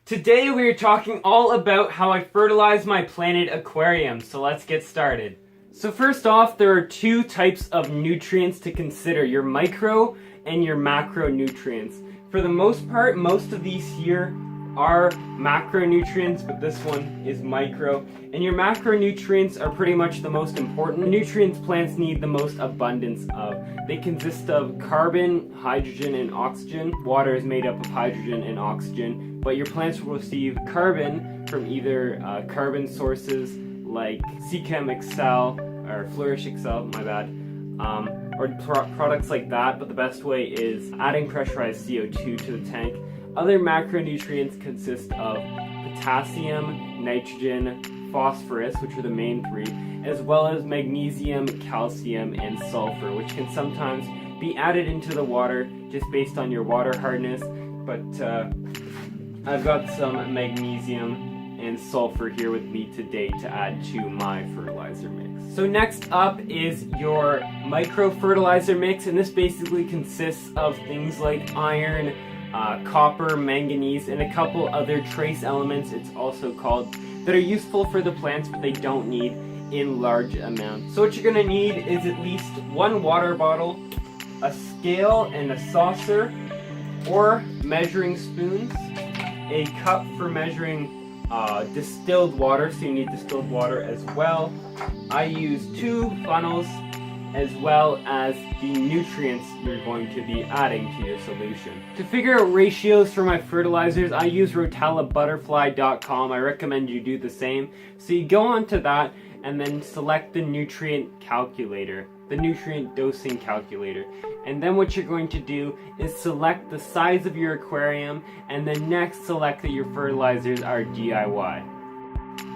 Today we are talking all about how I fertilize my planted aquarium, so let's get started. So first off, there are two types of nutrients to consider, your micro and your macronutrients. For the most part, most of these here are macronutrients, but this one is micro. And your macronutrients are pretty much the most important nutrients plants need the most abundance of. They consist of carbon, hydrogen, and oxygen. Water is made up of hydrogen and oxygen, but your plants will receive carbon from either carbon sources like Seachem Excel or Flourish Excel, my bad, or products like that, but the best way is adding pressurized CO2 to the tank. Other macronutrients consist of potassium, nitrogen, phosphorus, which are the main three, as well as magnesium, calcium, and sulfur, which can sometimes be added into the water just based on your water hardness, but I've got some magnesium and sulfur here with me today to add to my fertilizer mix. So next up is your micro fertilizer mix, and this basically consists of things like iron, copper, manganese, and a couple other trace elements, it's also called, that are useful for the plants but they don't need in large amounts. So what you're going to need is at least one water bottle, a scale and a saucer, or measuring spoons, a cup for measuring distilled water, so you need distilled water as well. I use 2 funnels as well as the nutrients you're going to be adding to your solution. To figure out ratios for my fertilizers, I use rotalabutterfly.com. I recommend you do the same. So you go onto that and then select the nutrient calculator, the nutrient dosing calculator. And then what you're going to do is select the size of your aquarium, and then next select that your fertilizers are DIY.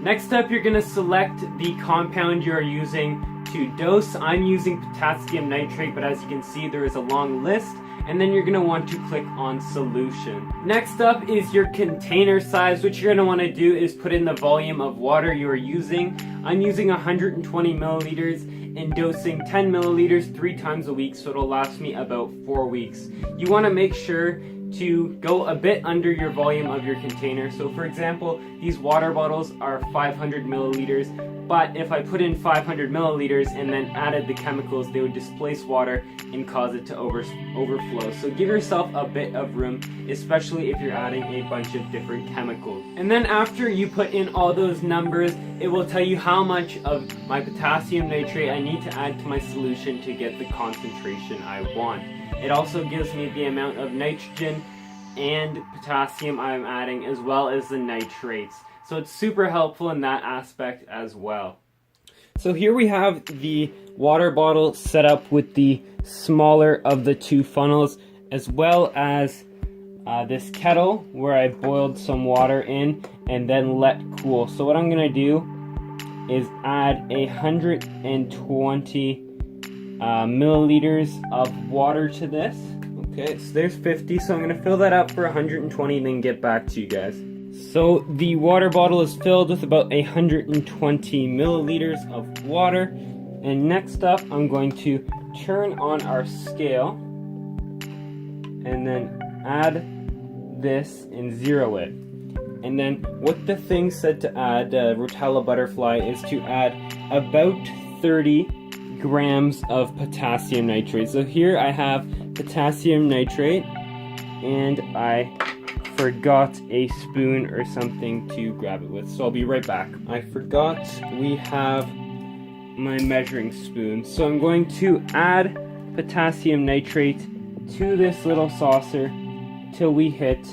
Next up, you're going to select the compound you are using to dose. I'm using potassium nitrate, but as you can see, there is a long list, and then you're going to want to click on solution. Next up is your container size. What you're going to want to do is put in the volume of water you are using. I'm using 120 milliliters and dosing 10 milliliters 3 times a week, so it'll last me about 4 weeks. You want to make sure to go a bit under your volume of your container. So for example, these water bottles are 500 milliliters, but if I put in 500 milliliters and then added the chemicals, they would displace water and cause it to overflow. So give yourself a bit of room, especially if you're adding a bunch of different chemicals. And then after you put in all those numbers, it will tell you how much of my potassium nitrate I need to add to my solution to get the concentration I want. It also gives me the amount of nitrogen and potassium I'm adding, as well as the nitrates. So it's super helpful in that aspect as well. So here we have the water bottle set up with the smaller of the 2 funnels, as well as this kettle where I boiled some water in and then let cool. So what I'm going to do is add 120 milliliters of water to this. Okay, so there's 50, so I'm going to fill that up for 120 and then get back to you guys. So the water bottle is filled with about 120 milliliters of water, and next up I'm going to turn on our scale and then add this and zero it. And then what the thing said to add, Rotella Butterfly, is to add about 30 grams of potassium nitrate. So here I have potassium nitrate, and I forgot a spoon or something to grab it with, so I'll be right back. I forgot we have my measuring spoon, so I'm going to add potassium nitrate to this little saucer till we hit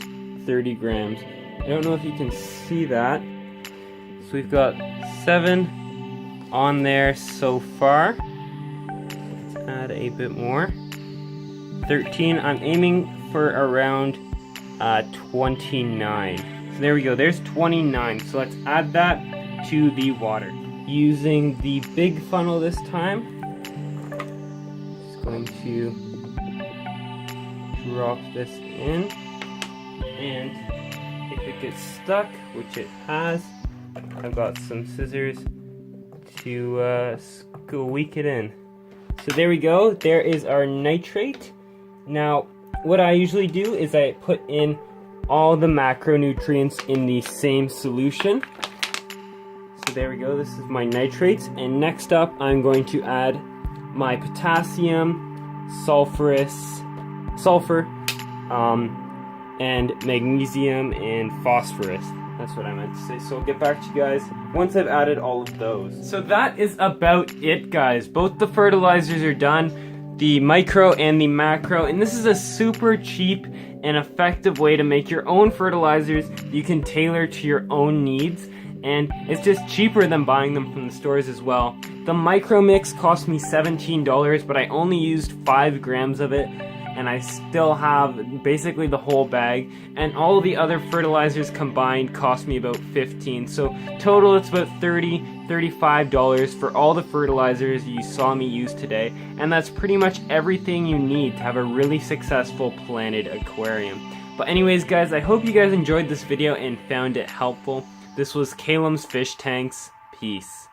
30 grams. I don't know if you can see that. So we've got 7 on there so far. Let's add a bit more. 13. I'm aiming for around 29. So there we go. There's 29. So let's add that to the water. Using the big funnel this time. Just going to drop this in, and if it gets stuck, which it has, I've got some scissors to squeak it in. So there we go, there is our nitrate. Now, what I usually do is I put in all the macronutrients in the same solution. So there we go, this is my nitrates. And next up, I'm going to add my potassium, sulfur, and magnesium and phosphorus. That's what I meant to say. So I'll get back to you guys once I've added all of those. So that is about it, guys. Both the fertilizers are done, the micro and the macro, and this is a super cheap and effective way to make your own fertilizers you can tailor to your own needs, and it's just cheaper than buying them from the stores as well. The micro mix cost me $17, but I only used 5 grams of it, and I still have basically the whole bag, and all the other fertilizers combined cost me about $15. So total it's about $35 for all the fertilizers you saw me use today, and that's pretty much everything you need to have a really successful planted aquarium. But anyways guys, I hope you guys enjoyed this video and found it helpful. This was Calum's Fish Tanks. Peace.